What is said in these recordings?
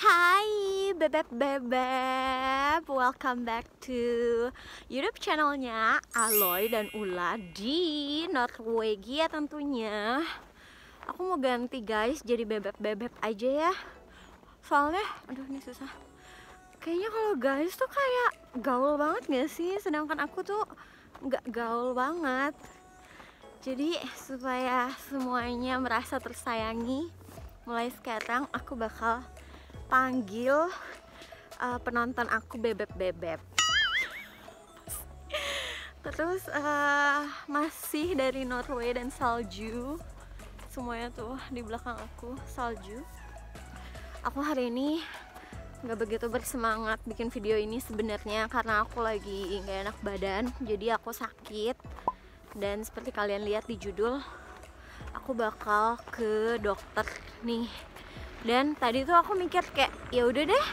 Hai bebek, welcome back to YouTube channelnya Aloy dan Ula di Norwegia tentunya. Aku mau ganti guys jadi bebek aja ya. Soalnya, aduh ini susah. Kayaknya kalau guys tuh kayak gaul banget gak sih? Sedangkan aku tuh nggak gaul banget. Jadi supaya semuanya merasa tersayangi, mulai sekarang aku bakal panggil penonton aku bebek. Terus masih dari Norway dan salju. Semuanya tuh di belakang aku salju. Aku hari ini nggak begitu bersemangat bikin video ini sebenarnya karena aku lagi nggak enak badan. Jadi aku sakit. Dan seperti kalian lihat di judul, aku bakal ke dokter nih. Dan tadi tuh aku mikir kayak ya udah deh,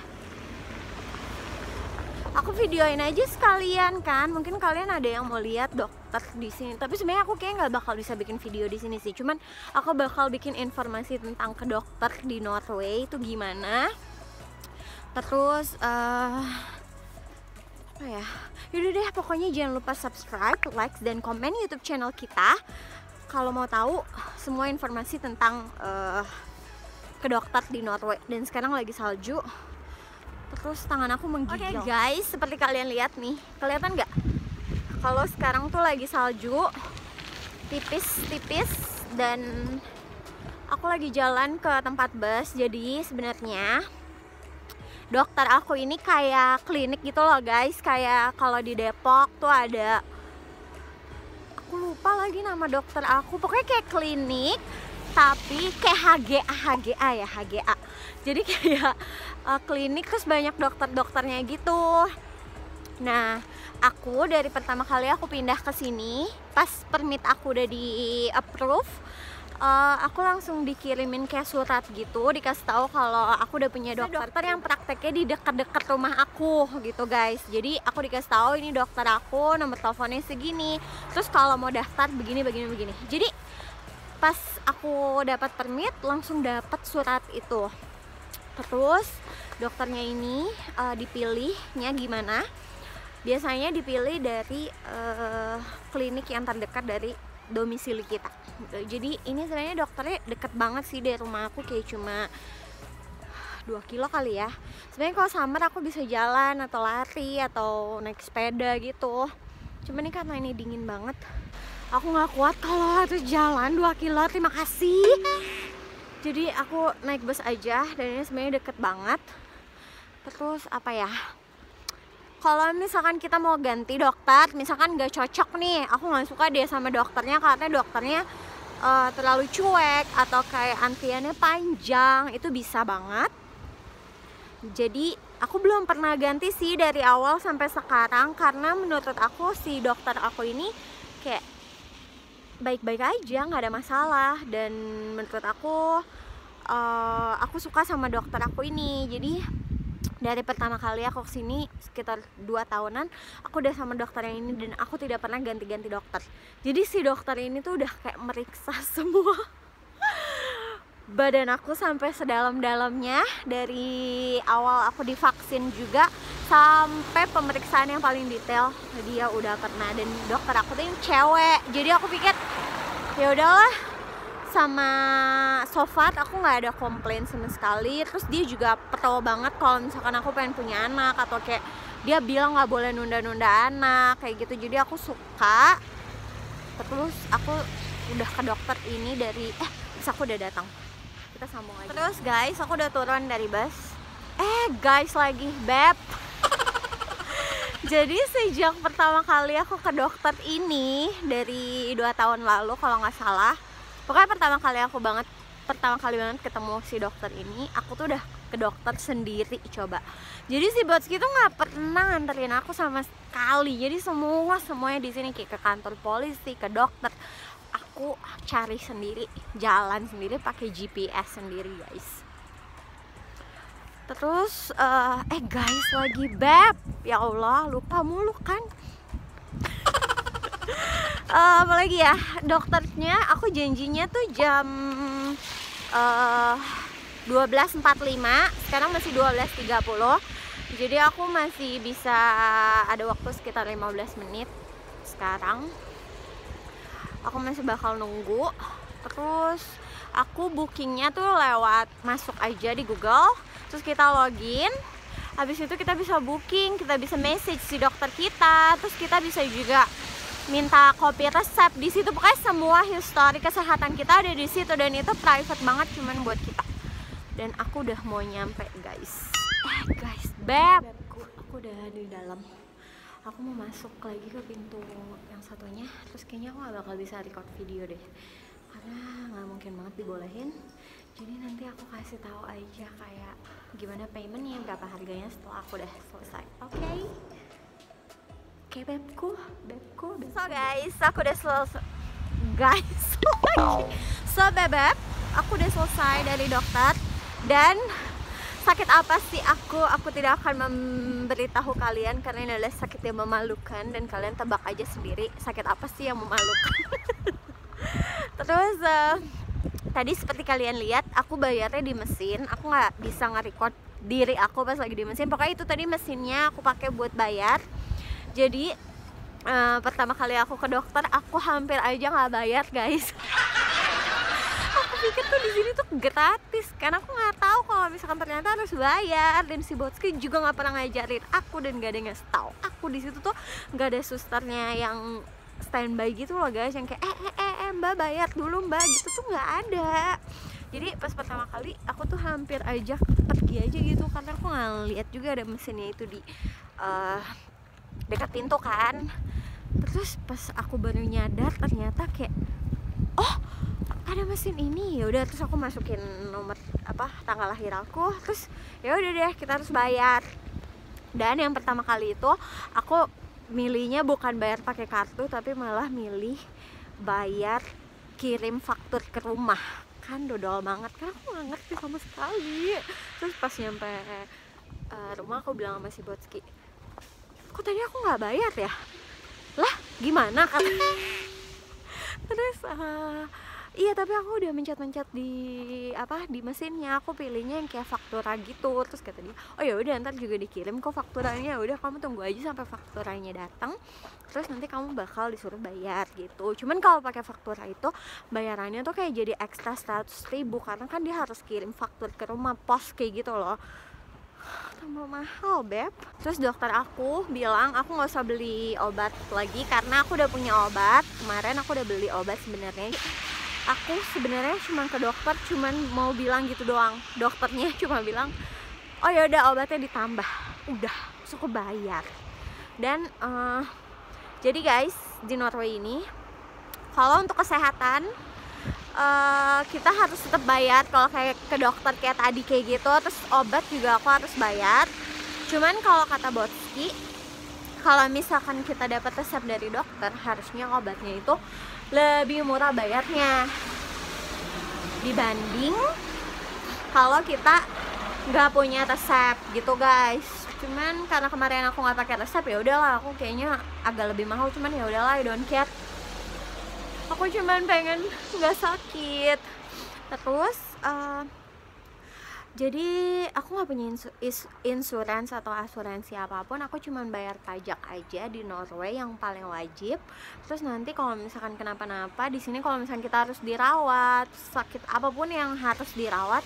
aku videoin aja sekalian kan. Mungkin kalian ada yang mau lihat dokter di sini. Tapi sebenarnya aku kayak nggak bakal bisa bikin video di sini sih. Cuman aku bakal bikin informasi tentang ke dokter di Norway itu gimana. Terus apa ya? Yaudah deh, pokoknya jangan lupa subscribe, like, dan komen YouTube channel kita kalau mau tahu semua informasi tentang ke dokter di Norway. Dan sekarang lagi salju. Terus tangan aku menggigil. Oke guys, seperti kalian lihat nih, kelihatan nggak? Kalau sekarang tuh lagi salju, tipis-tipis, dan aku lagi jalan ke tempat bus. Jadi sebenarnya dokter aku ini kayak klinik gitu loh guys. Kayak kalau di Depok tuh ada, aku lupa lagi nama dokter aku, pokoknya kayak klinik tapi kayak HGA. Jadi kayak klinik terus banyak dokternya gitu. Nah, aku dari pertama kali aku pindah ke sini, pas permit aku udah di approve, aku langsung dikirimin kayak surat gitu, dikasih tahu kalau aku udah punya dokter yang prakteknya di dekat-dekat rumah aku gitu guys. Jadi aku dikasih tahu ini dokter aku, nomor teleponnya segini. Terus kalau mau daftar begini. Jadi pas aku dapat permit langsung dapat surat itu. Terus dokternya ini dipilihnya gimana? Biasanya dipilih dari klinik yang terdekat dari domisili kita. Jadi ini sebenarnya dokternya deket banget sih dari rumah aku, kayak cuma 2 kilo kali ya. Sebenarnya kalau summer aku bisa jalan atau lari atau naik sepeda gitu. Cuma nih karena ini dingin banget, aku nggak kuat kalau harus jalan 2 kilo, terima kasih. Jadi aku naik bus aja, dan ini sebenarnya deket banget. Terus apa ya, kalau misalkan kita mau ganti dokter, misalkan nggak cocok nih, aku nggak suka deh sama dokternya karena dokternya terlalu cuek atau kayak antriannya panjang, itu bisa banget. Jadi aku belum pernah ganti sih dari awal sampai sekarang, karena menurut aku si dokter aku ini kayak baik-baik aja, nggak ada masalah. Dan menurut aku suka sama dokter aku ini. Jadi dari pertama kali aku kesini sekitar 2 tahunan, aku udah sama dokter yang ini dan aku tidak pernah ganti-ganti dokter. Jadi si dokter ini tuh udah kayak meriksa semua badan aku sampai sedalam-dalamnya, dari awal aku divaksin juga sampai pemeriksaan yang paling detail dia udah pernah. Dan dokter aku tuh yang cewek, jadi aku pikir ya udahlah, sama so far aku nggak ada komplain sama sekali. Terus dia juga pro banget kalau misalkan aku pengen punya anak, atau kayak dia bilang nggak boleh nunda-nunda anak kayak gitu. Jadi aku suka. Terus aku udah ke dokter ini dari terus aku udah datang. Kita sambung aja. Terus guys, aku udah turun dari bus. Guys lagi beb. Jadi sejak pertama kali aku ke dokter ini dari 2 tahun lalu kalau nggak salah, pokoknya pertama kali banget ketemu si dokter ini, aku tuh udah ke dokter sendiri coba. Jadi si Botski tuh nggak pernah nganterin aku sama sekali. Jadi semuanya di sini kayak ke kantor polisi, ke dokter, aku cari sendiri, jalan sendiri, pakai GPS sendiri guys. Terus guys lagi beb, ya Allah lupa mulu kan. Apalagi ya, dokternya aku janjinya tuh jam 12.45, sekarang masih 12.30. Jadi aku masih bisa ada waktu sekitar 15 menit. Sekarang aku masih bakal nunggu. Terus aku bookingnya tuh lewat masuk aja di Google, terus kita login. Habis itu kita bisa booking, kita bisa message si dokter kita, terus kita bisa juga minta kopi resep di situ. Pokoknya semua histori kesehatan kita ada di situ, dan itu private banget cuman buat kita. Dan aku udah mau nyampe guys. Guys, beb, aku udah di dalam. Aku mau masuk lagi ke pintu yang satunya. Terus kayaknya aku gak bakal bisa record video deh, karena nggak mungkin banget dibolehin. Jadi nanti aku kasih tahu aja kayak gimana paymentnya, berapa harganya setelah aku udah selesai. Oke, bebku. So guys, aku udah selesai. So bebek, aku udah selesai dari dokter. Dan sakit apa sih aku tidak akan memberitahu kalian karena ini adalah sakit yang memalukan, dan kalian tebak aja sendiri sakit apa sih yang memalukan. Terus tadi seperti kalian lihat, aku bayarnya di mesin. Aku nggak bisa nge-record diri aku pas lagi di mesin. Pokoknya itu tadi mesinnya aku pakai buat bayar. Jadi pertama kali aku ke dokter, aku hampir aja nggak bayar guys. Aku pikir tuh di sini tuh gratis, karena aku nggak tahu kalau misalkan ternyata harus bayar. Dan si Botsky juga nggak pernah ngajarin aku, dan nggak ada yang ngasih tahu aku. Di situ tuh nggak ada susternya yang standby gitu loh guys, yang kayak mbak bayar dulu mbak, gitu tuh nggak ada. Jadi pas pertama kali aku tuh hampir aja pergi aja gitu, karena aku nggak lihat juga ada mesinnya itu di dekat pintu kan. Terus pas aku baru nyadar ternyata kayak ada mesin ini. Ya udah, terus aku masukin nomor tanggal lahir aku, terus ya udah deh kita harus bayar. Dan yang pertama kali itu aku milihnya bukan bayar pakai kartu, tapi malah milih bayar kirim faktur ke rumah. Kan dodol banget, kan aku nggak ngerti sama sekali. Terus pas nyampe rumah aku bilang sama si Botsky, kok tadi aku nggak bayar ya? Lah gimana kan? Terus iya, tapi aku udah mencet-mencet di mesinnya. Aku pilihnya yang kayak faktura gitu. Terus kata dia, oh ya udah ntar juga dikirim kok fakturanya. Udah kamu tunggu aja sampai fakturanya datang, terus nanti kamu bakal disuruh bayar gitu. Cuman kalau pakai faktura itu bayarannya tuh kayak jadi ekstra 100.000, karena kan dia harus kirim faktur ke rumah pos kayak gitu loh. Tambah mahal beb. Terus dokter aku bilang aku nggak usah beli obat lagi karena aku udah punya obat. Kemarin aku udah beli obat sebenarnya. Aku sebenarnya cuma ke dokter cuman mau bilang gitu doang. Dokternya cuma bilang, oh ya udah obatnya ditambah. Udah, terus aku bayar. Dan jadi guys, di Norway ini kalau untuk kesehatan kita harus tetap bayar. Kalau kayak ke dokter kayak tadi kayak gitu, terus obat juga aku harus bayar. Cuman kalau kata Botsky, kalau misalkan kita dapat resep dari dokter, harusnya obatnya itu lebih murah bayarnya dibanding kalau kita nggak punya resep gitu guys. Cuman karena kemarin aku nggak pakai resep, ya udahlah, aku kayaknya agak lebih mahal. Cuman ya udahlah, I don't care. Aku cuman pengen nggak sakit. Terus jadi aku nggak punya insurance atau asuransi apapun. Aku cuman bayar pajak aja di Norway yang paling wajib. Terus nanti kalau misalkan kenapa-napa di sini, kalau misalkan kita harus dirawat, sakit apapun yang harus dirawat,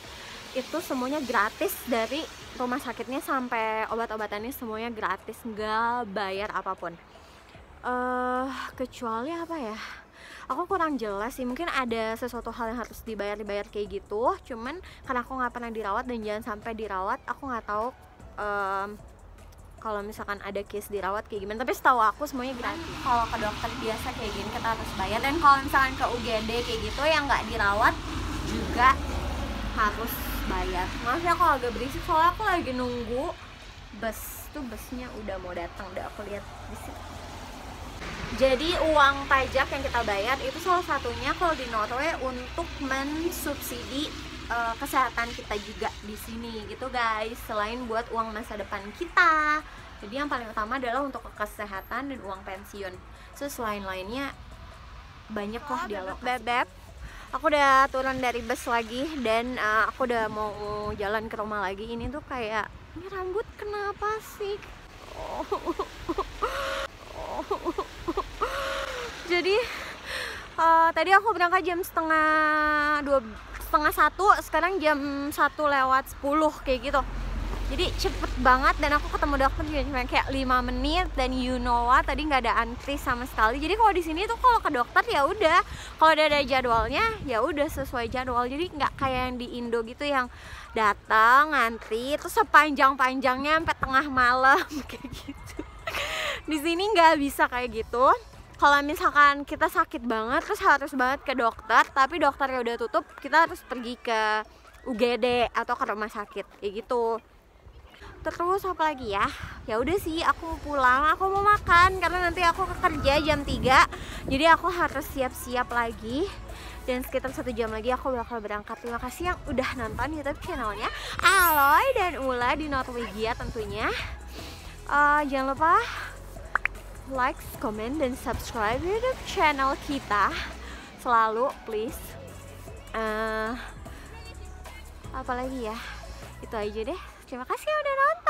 itu semuanya gratis. Dari rumah sakitnya sampai obat-obatannya semuanya gratis, nggak bayar apapun. Kecuali apa ya? Aku kurang jelas sih, mungkin ada sesuatu hal yang harus dibayar kayak gitu. Cuman karena aku nggak pernah dirawat dan jangan sampai dirawat, aku nggak tahu kalau misalkan ada case dirawat kayak gimana. Tapi setahu aku semuanya gratis. Kalau ke dokter biasa kayak gini kita harus bayar. Dan kalau misalkan ke UGD kayak gitu yang nggak dirawat juga harus bayar. Maaf ya kalau agak berisik, soalnya aku lagi nunggu bus. Tuh busnya udah mau datang, udah aku lihat di sini. Jadi uang pajak yang kita bayar itu salah satunya kalau di Norway untuk mensubsidi kesehatan kita juga di sini gitu guys. Selain buat uang masa depan kita, jadi yang paling utama adalah untuk kesehatan dan uang pensiun. So selain lainnya banyak lah dialog. Beb, Aku udah turun dari bus lagi dan aku udah mau jalan ke rumah lagi. Ini tuh kayak, ini rambut kenapa sih? Jadi tadi aku berangkat jam setengah satu, sekarang jam 1:10 kayak gitu. Jadi cepet banget dan aku ketemu dokter juga cuma kayak 5 menit dan you know what, tadi nggak ada antri sama sekali. Jadi kalau di sini tuh kalau ke dokter ya udah, kalau udah ada jadwalnya ya udah sesuai jadwal. Jadi nggak kayak yang di Indo gitu yang datang antri terus sepanjang-panjangnya sampai tengah malam kayak gitu. Di sini nggak bisa kayak gitu. Kalau misalkan kita sakit banget terus harus banget ke dokter, tapi dokternya udah tutup, kita harus pergi ke UGD atau ke rumah sakit kayak gitu. Terus apa lagi ya? Ya udah sih, aku mau pulang, aku mau makan karena nanti aku kerja jam 3. Jadi aku harus siap-siap lagi. Dan sekitar 1 jam lagi aku bakal berangkat. Terima kasih yang udah nonton YouTube channelnya Aloy dan Ula di Norwegia tentunya. Jangan lupa like, comment, dan subscribe YouTube channel kita selalu, please. Apa lagi ya? Itu aja deh. Terima kasih udah nonton.